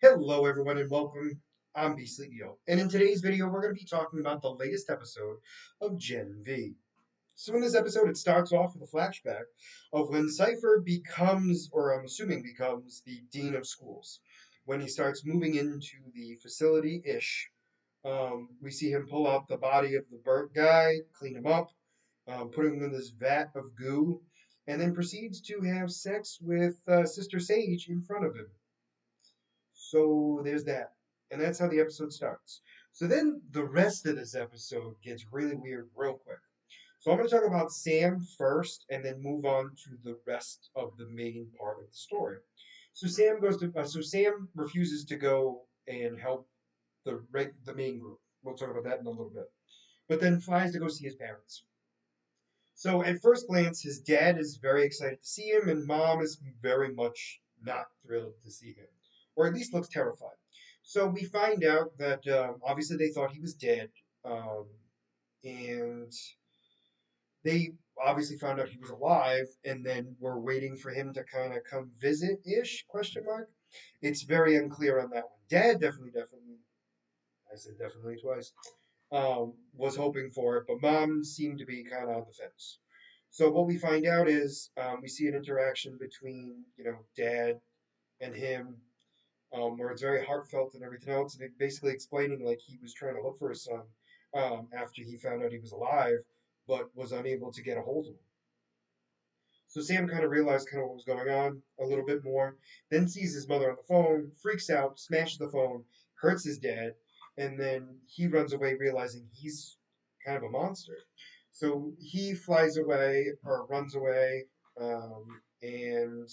Hello, everyone, and welcome. I'm Beastly Eo, and in today's video, we're going to be talking about the latest episode of Gen V. So, in this episode, it starts off with a flashback of when Cypher becomes, or I'm assuming becomes, the Dean of Schools. When he starts moving into the facility ish, we see him pull out the body of the burnt guy, clean him up, put him in this vat of goo, and then proceeds to have sex with Sister Sage in front of him. So there's that. And that's how the episode starts. So then the rest of this episode gets really weird real quick. So I'm going to talk about Sam first and then move on to the rest of the main part of the story. So Sam refuses to go and help the main group. We'll talk about that in a little bit. But then flies to go see his parents. So at first glance, his dad is very excited to see him, and mom is very much not thrilled to see him, or at least looks terrified. So we find out that obviously they thought he was dead, um, and they obviously found out he was alive, and then were waiting for him to kind of come visit ish question mark. It's very unclear on that one. Dad definitely, I said definitely twice, was hoping for it, but mom seemed to be kind of on the fence. So what we find out is we see an interaction between dad and him, where it's very heartfelt and everything else, and it basically explaining like he was trying to look for his son after he found out he was alive, but was unable to get a hold of him. So Sam kind of realized kind of what was going on a little bit more, then sees his mother on the phone, freaks out, smashes the phone, hurts his dad, and then he runs away realizing he's kind of a monster. So he flies away or runs away, and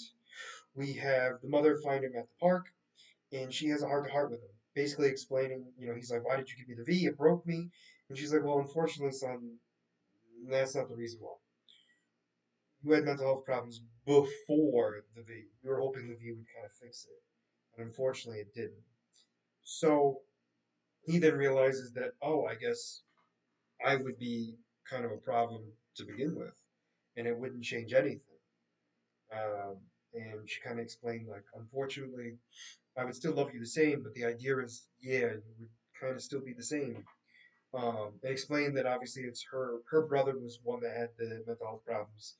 we have the mother find him at the park, and she has a heart to heart with him, basically explaining, he's like, "Why did you give me the V? It broke me." And she's like, "Well, unfortunately, son, that's not the reason why. You had mental health problems before the V. You were hoping the V would kind of fix it. And unfortunately, it didn't." So he then realizes that, oh, I guess I would be kind of a problem to begin with, and it wouldn't change anything. Um, and she kind of explained, like, unfortunately, I would still love you the same, but the idea is, yeah, you would kind of still be the same. They explained that obviously it's her brother was one that had the mental health problems,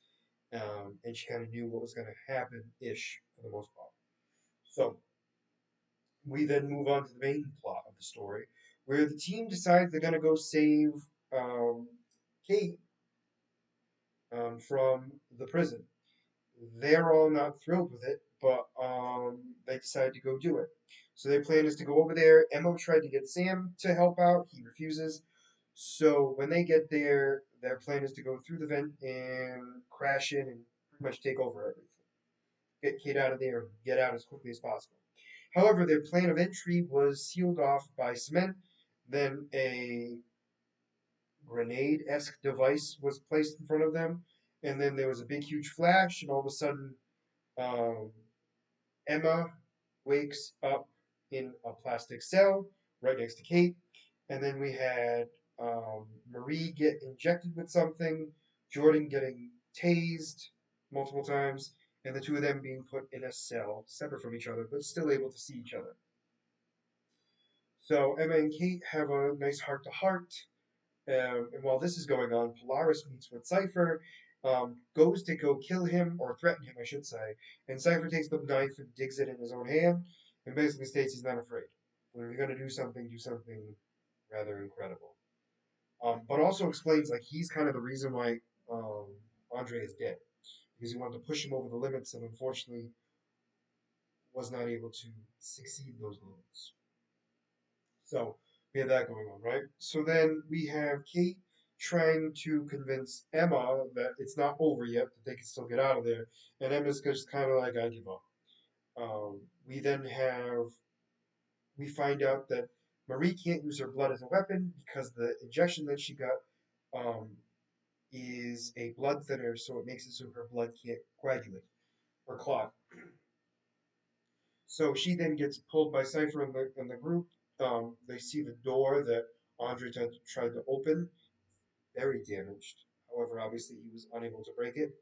and she kind of knew what was going to happen ish for the most part. So we then move on to the main plot of the story, where the team decides they're going to go save um, Kate from the prison. They're all not thrilled with it, but they decide to go do it. So their plan is to go over there. Emma tried to get Sam to help out. He refuses. So when they get there, their plan is to go through the vent and crash in and pretty much take over everything. Get Kate out of there and get out as quickly as possible. However, their plan of entry was sealed off by cement. Then a grenade-esque device was placed in front of them, and then there was a big, huge flash, and all of a sudden, um, Emma wakes up in a plastic cell right next to Kate, and then we had Marie get injected with something, Jordan getting tased multiple times, and the two of them being put in a cell separate from each other, but still able to see each other. So Emma and Kate have a nice heart to heart. And while this is going on, Polaris meets with Cypher, goes to go kill him, or threaten him, I should say. And Cypher takes the knife and digs it in his own hand, and basically states he's not afraid. When you're going to do something rather incredible. But also explains like he's kind of the reason why um, Andre is dead, because he wanted to push him over the limits, and unfortunately was not able to succeed those limits. So we have that going on, right? So then we have Kate trying to convince Emma that it's not over yet, that they can still get out of there. And Emma's just kind of like, I give up. We then we find out that Marie can't use her blood as a weapon because the injection that she got um, is a blood thinner, so it makes it so her blood can't coagulate or clot. So she then gets pulled by Cypher and the group. They see the door that Andre tried to open, very damaged. However, obviously he was unable to break it.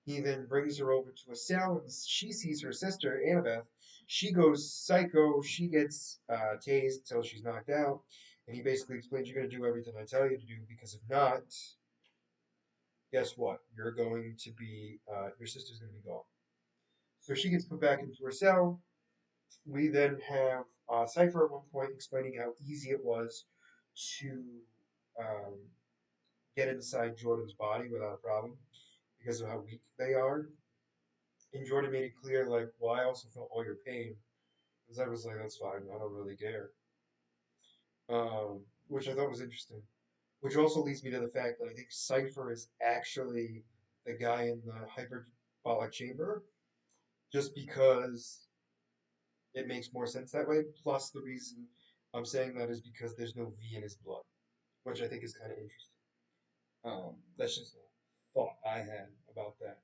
He then brings her over to a cell, and she sees her sister, Annabeth, She goes psycho. She gets tased until she's knocked out. And he basically explains, "You're going to do everything I tell you to do, because if not, guess what? You're going to be, your sister's going to be gone." So she gets put back into her cell. We then have Cypher at one point explaining how easy it was to um, get inside Jordan's body without a problem because of how weak they are. And Jordan made it clear, like, well, I also felt all your pain. Because I was like, that's fine, I don't really care. Which I thought was interesting. Which also leads me to the fact that I think Cypher is actually the guy in the hyperbolic chamber, just because it makes more sense that way. Plus, the reason I'm saying that is because there's no V in his blood, which I think is kind of interesting. That's just a thought I had about that.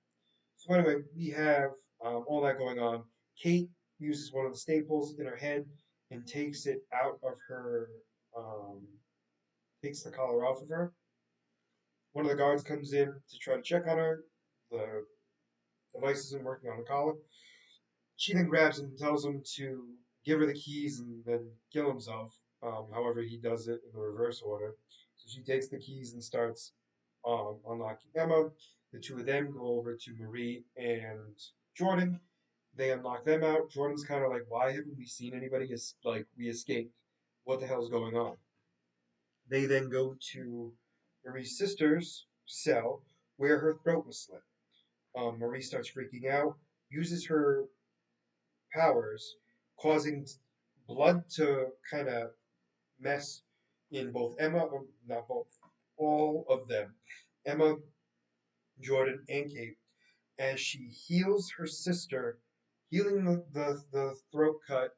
So anyway, we have all that going on. Kate uses one of the staples in her head and takes it out of her, um, takes the collar off of her. One of the guards comes in to try to check on her. The device isn't working on the collar. She then grabs him and tells him to give her the keys and then kill himself. However, he does it in the reverse order. So she takes the keys and starts unlocking Emma. The two of them go over to Marie and Jordan. They unlock them out. Jordan's kind of like, "Why haven't we seen anybody? Like, we escaped. What the hell's going on?" They then go to Marie's sister's cell where her throat was slit. Marie starts freaking out, uses her powers, causing blood to kind of mess in both Emma, not both, all of them, Emma, Jordan, and Kate, as she heals her sister, healing the throat cut,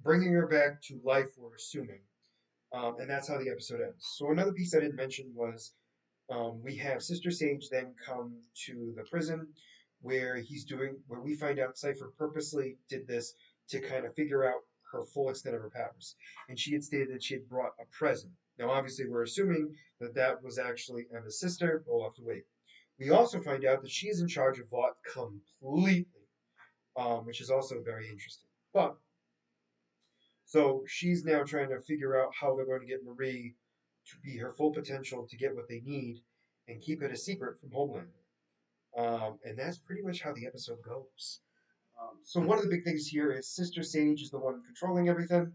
bringing her back to life, we're assuming. And that's how the episode ends. So another piece I didn't mention was we have Sister Sage then come to the prison where we find out Cypher purposely did this to kind of figure out her full extent of her powers. And she had stated that she had brought a present. Now, obviously, we're assuming that that was actually Emma's sister, but we'll have to wait. We also find out that she is in charge of Vought completely, which is also very interesting. But so she's now trying to figure out how they're going to get Marie to be her full potential to get what they need and keep it a secret from Homelander. And that's pretty much how the episode goes. So one of the big things here is Sister Sage is the one controlling everything.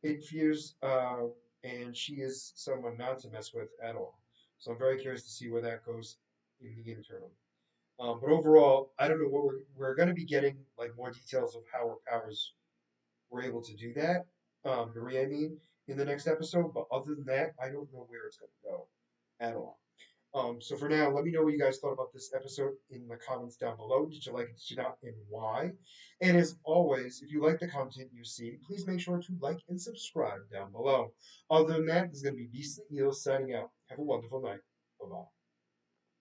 It fears, and she is someone not to mess with at all. So I'm very curious to see where that goes in the interim. But overall, I don't know what we're going to be getting, like, more details of how her powers were able to do that. Marie, I mean, in the next episode. But other than that, I don't know where it's going to go at all. So for now, let me know what you guys thought about this episode in the comments down below. Did you like it? Did you not? And why? And as always, if you like the content you see, please make sure to like and subscribe down below. Other than that, this is going to be Beastly Eel signing out. Have a wonderful night. Bye-bye.